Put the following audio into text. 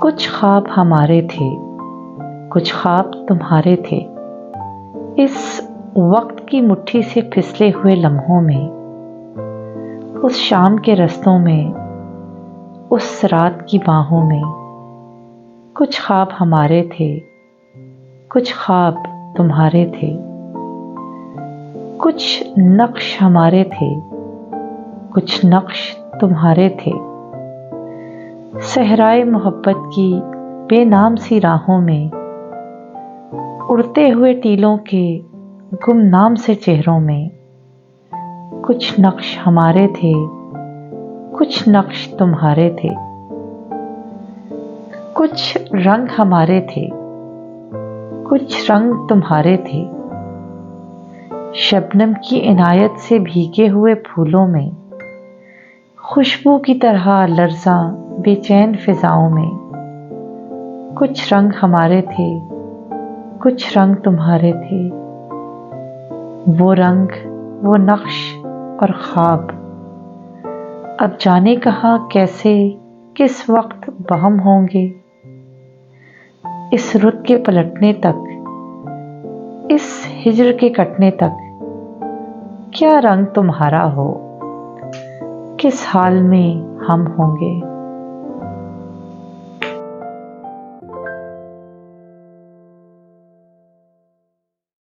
کچھ خواب ہمارے تھے، کچھ خواب تمہارے تھے، اس وقت کی مٹھی سے پھسلے ہوئے لمحوں میں، اس شام کے رستوں میں، اس رات کی باہوں میں۔ کچھ خواب ہمارے تھے، کچھ خواب تمہارے تھے، کچھ نقش ہمارے تھے، کچھ نقش تمہارے تھے۔ صحرائے محبت کی بے نام سی راہوں میں، اڑتے ہوئے ٹیلوں کے گمنام سے چہروں میں، کچھ نقش ہمارے تھے، کچھ نقش تمہارے تھے، کچھ رنگ ہمارے تھے، کچھ رنگ تمہارے تھے۔ شبنم کی عنایت سے بھیگے ہوئے پھولوں میں، خوشبو کی طرح لرزاں بے چین فضاؤں میں، کچھ رنگ ہمارے تھے، کچھ رنگ تمہارے تھے۔ وہ رنگ، وہ نقش اور خواب، اب جانے کہاں کیسے کس وقت بہم ہوں گے۔ اس رت کے پلٹنے تک، اس ہجر کے کٹنے تک، کیا رنگ تمہارا ہو، کس حال میں ہم ہوں گے۔